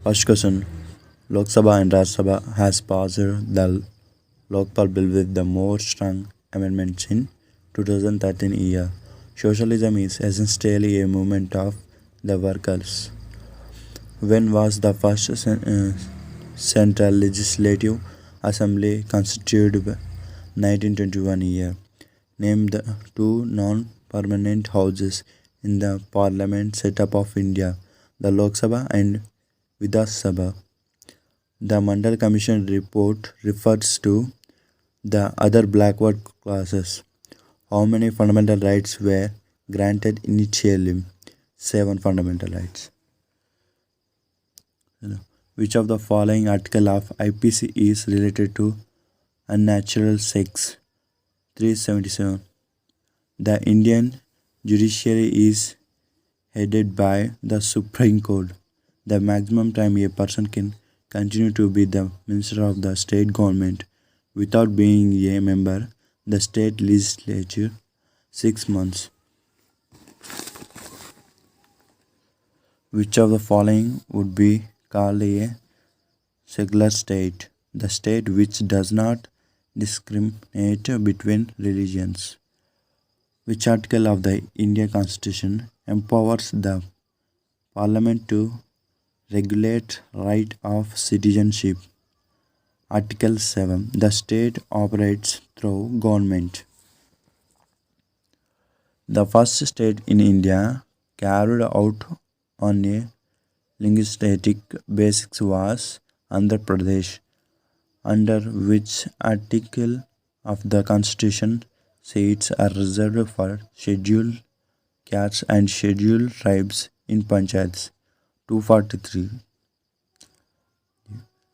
First question. Lok Sabha and Rajya Sabha has passed the Lokpal bill with the more strong amendments in 2013 year. Socialism is essentially a movement of the workers. When was the first Central Legislative Assembly constituted? 1921 year. Name the two non-permanent houses in the parliament setup of India, the Lok Sabha and Vidhan Sabha. The Mandal Commission report refers to the other backward classes. How many fundamental rights were granted initially? 7 fundamental rights. Which of the following article of IPC is related to unnatural sex? 377. The Indian judiciary is headed by the Supreme Court. The maximum time a person can continue to be the minister of the state government without being a member the state legislature 6 months. Which of the following would be called a secular state? The state which does not discriminate between religions. Which article of the Indian Constitution empowers the Parliament to regulate right of citizenship? Article 7. The state operates through government. The first state in India carried out on a linguistic basis was Andhra Pradesh. Under which article of the Constitution seats are reserved for scheduled castes and scheduled tribes in panchayats? 243.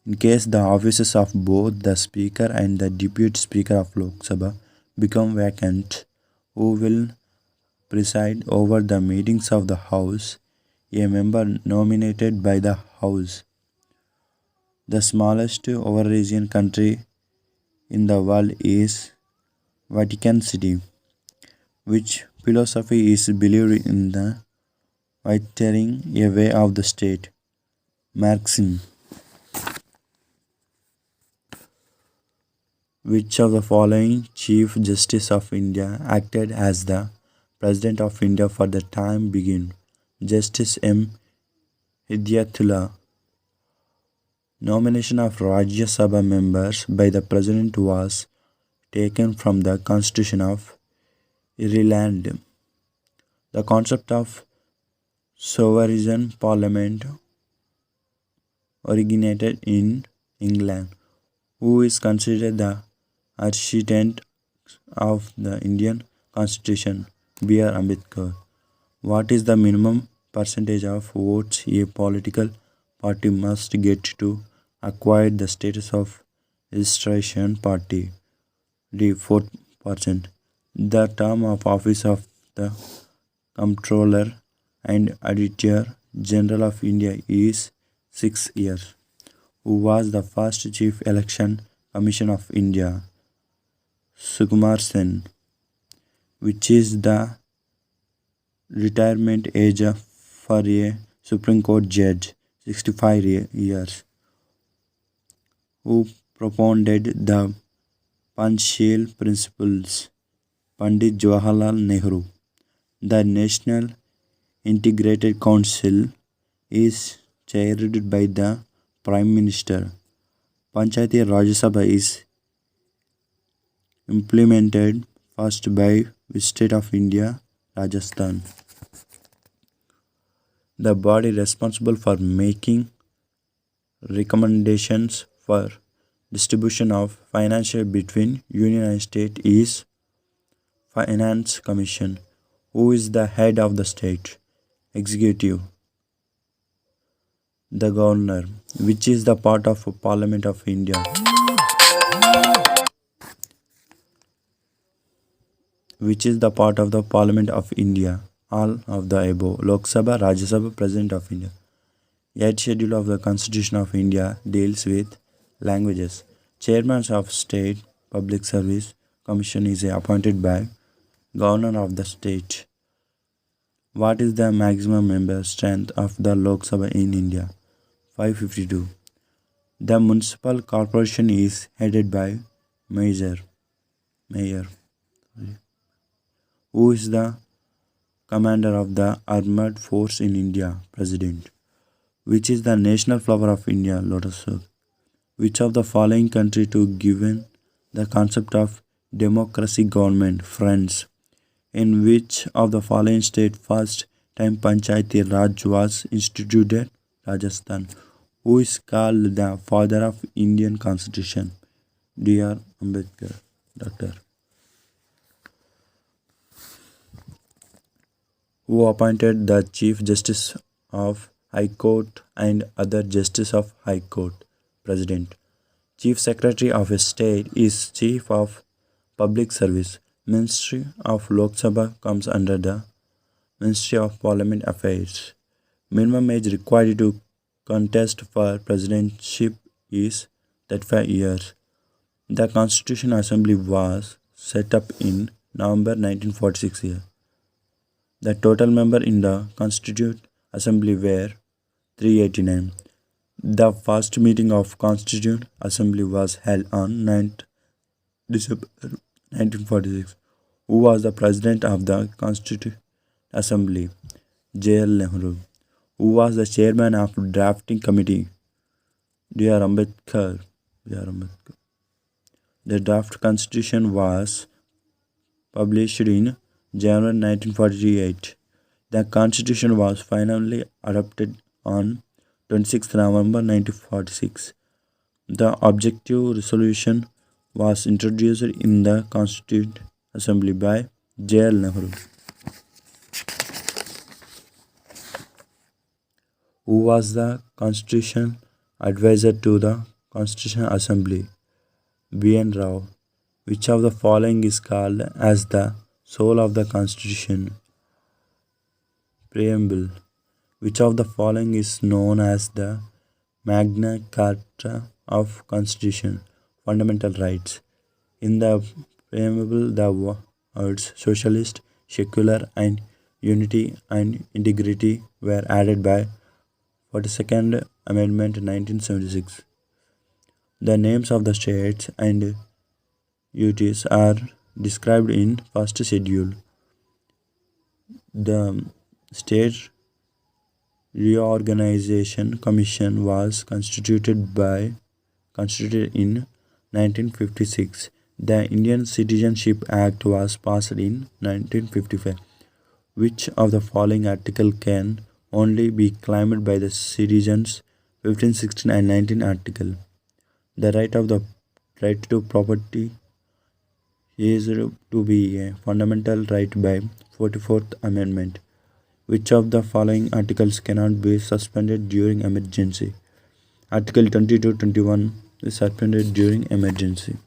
In case the offices of both the Speaker and the Deputy Speaker of Lok Sabha become vacant, who will preside over the meetings of the House? A member nominated by the House. The smallest over-region country in the world is Vatican City. Which philosophy is believed in the whitering away of the state? Marxism. Which of the following Chief Justice of India acted as the President of India for the time being? Justice M. Hidayatullah. Nomination of Rajya Sabha members by the President was taken from the Constitution of Ireland. The concept of sovereign parliament originated in England. Who is considered the architect of the Indian Constitution? B.R. Ambedkar. What is the minimum percentage of votes a political party must get to acquire the status of registration party? D. 4%. The term of office of the Comptroller and Auditor General of India is 6 years. Who was the first Chief Election Commissioner of India? Sukumar Sen. Which is the retirement age for a Supreme Court judge? 65 years. Who propounded the Panchsheel principles? Pandit Jawaharlal Nehru. The National Integrated Council is chaired by the Prime Minister. Panchayati Raj Sabha is implemented first by which state of India? Rajasthan. The body responsible for making recommendations for distribution of financial between union and state is Finance Commission. Who is the head of the state executive? The governor. Which is the part of Parliament of India? Which is the part of the Parliament of India? All of the above. Lok Sabha, Rajya Sabha, President of India. 8th schedule of the Constitution of India deals with languages. Chairman of State Public Service Commission is appointed by Governor of the state. What is the maximum member strength of the Lok Sabha in India? 552. The municipal corporation is headed by mayor, who is the commander of the armed force in India, president. Which is the national flower of India, lotus. Which of the following country to given the concept of democracy government, friends? In which of the following state first time Panchayati Raj was instituted? Rajasthan. Who is called the father of Indian Constitution? D.R. Ambedkar, Doctor. Who appointed the Chief Justice of High Court and other Justice of High Court? President. Chief Secretary of State is Chief of Public Service. Ministry of Lok Sabha comes under the Ministry of Parliament Affairs. Minimum age required to contest for presidentship is 35 years. The Constitution Assembly was set up in November 1946 year. The total member in the Constituent Assembly were 389. The first meeting of Constituent Assembly was held on 9th December 1946. Who was the president of the Constituent Assembly? J.L. Nehru. Who was the chairman of drafting committee? D.R. Ambedkar. The draft constitution was published in January 1948. The constitution was finally adopted on 26 November 1946. The objective resolution was introduced in the Constituent Assembly by J.L. Nehru. Who was the Constitution Advisor to the Constitutional Assembly? B.N. Rao. Which of the following is called as the soul of the Constitution? Preamble. Which of the following is known as the Magna Carta of Constitution? Fundamental rights. In the preamble, the words socialist, secular, and unity and integrity were added by 42nd Amendment 1976. The names of the states and UTs are described in first schedule. The State Reorganization Commission was constituted in 1956. The Indian Citizenship Act was passed in 1955. Which of the following article can only be claimed by the citizens? 15, 16 and 19 article. The right to property is to be a fundamental right by 44th Amendment. Which of the following articles cannot be suspended during emergency? Article 22-21 is suspended during emergency.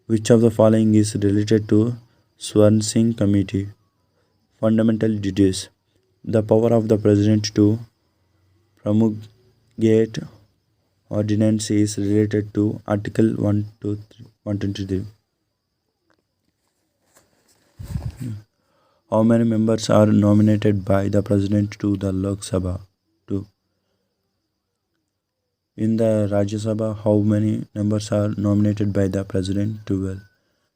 Which of the following is related to Swan Singh Committee? Fundamental duties. The power of the President to promulgate ordinance is related to Article 123. How many members are nominated by the President to the Lok Sabha? 2. In the Rajya Sabha, how many members are nominated by the President? 12.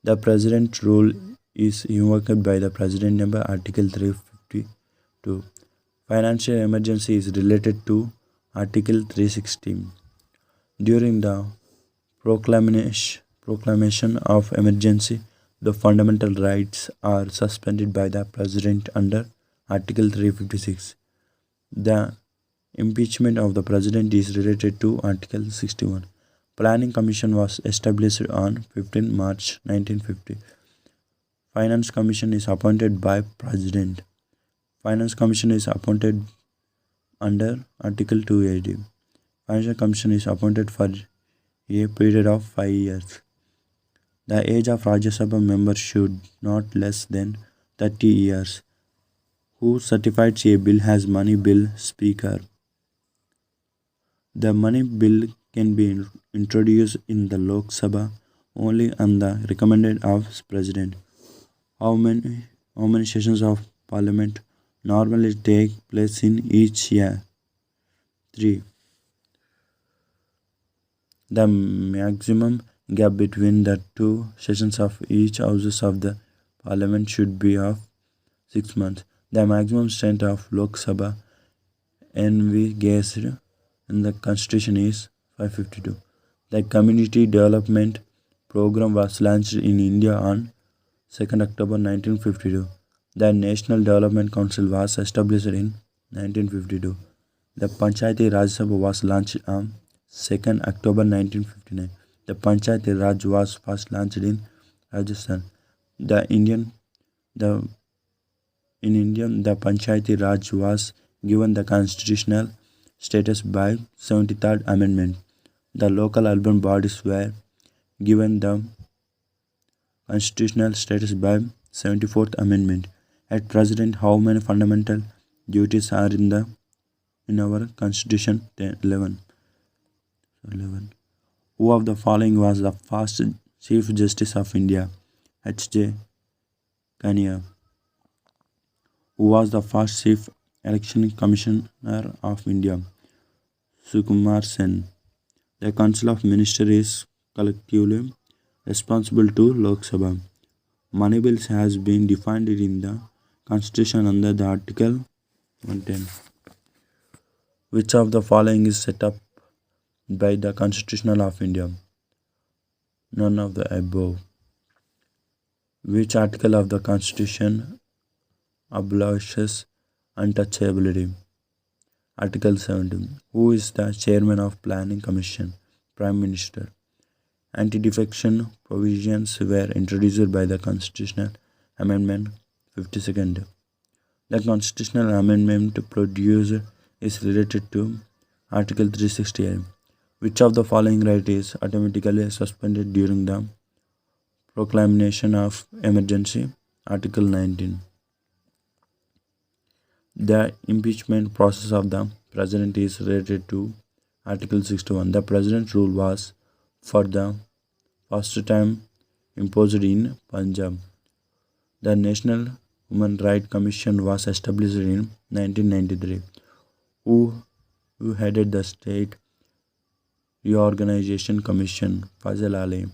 The President rule is invoked by the President number Article 352. Financial emergency is related to Article 316. During the proclamation of emergency, the fundamental rights are suspended by the President under Article 356. The impeachment of the President is related to Article 61. Planning Commission was established on 15 March 1950. Finance Commission is appointed by President. Finance Commission is appointed under Article 280. Financial Commission is appointed for a period of 5 years. The age of Rajya Sabha members should not less than 30 years. Who certifies a bill as money bill? Speaker. The money bill can be introduced in the Lok Sabha only on the recommendation of President. How many sessions of Parliament normally take place in each year? 3. The maximum gap between the two sessions of each houses of the parliament should be of 6 months. The maximum strength of Lok Sabha envisaged in the constitution is 552. The community development program was launched in India on 2nd October 1952. The National Development Council was established in 1952. The Panchayati Raj Sabha was launched on 2nd October 1959. The Panchayati Raj was first launched in Rajasthan. The Indian the In India, the Panchayati Raj was given the constitutional status by 73rd Amendment. The local urban bodies were given the constitutional status by 74th Amendment. At present, how many fundamental duties are in our Constitution? 11. Who of the following was the first Chief Justice of India? H.J. Kania. Who was the first Chief Election Commissioner of India? Sukumar Sen. The Council of Ministers is collectively responsible to Lok Sabha. Money bills has been defined in the Constitution under the Article 110. Which of the following is set up by the Constitution of India? None of the above. Which article of the Constitution abolishes untouchability? Article 17. Who is the chairman of Planning Commission? Prime Minister. Anti-defection provisions were introduced by the Constitutional Amendment 52nd. The Constitutional Amendment produced is related to Article 368. Which of the following right is automatically suspended during the proclamation of emergency? Article 19. The impeachment process of the president is related to Article 61. The president's rule was for the first time imposed in Punjab. The National Human Rights Commission was established in 1993. Who headed the State Reorganization Commission? Fazal Ali.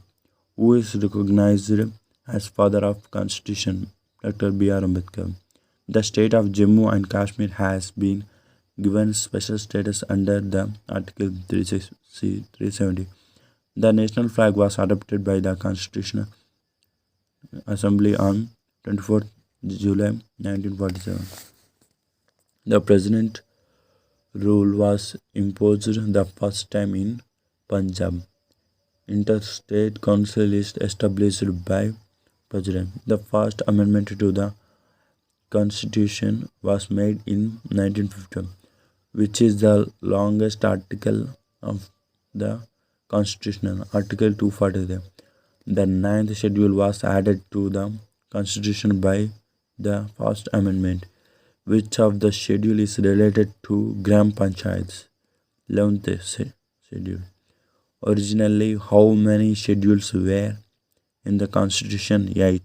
Who is recognized as father of Constitution? Dr. B.R. Ambedkar. The state of Jammu and Kashmir has been given special status under the Article 370. The national flag was adopted by the Constitutional Assembly on 24th July 1947. The president rule was imposed the first time in Punjab. Interstate Council is established by President. The first amendment to the Constitution was made in 1950, which is the longest article of the Constitution, Article 243. The ninth schedule was added to the Constitution by the First Amendment. Which of the schedule is related to Gram Panchayats? 11th schedule. Originally, how many schedules were in the Constitution? 8.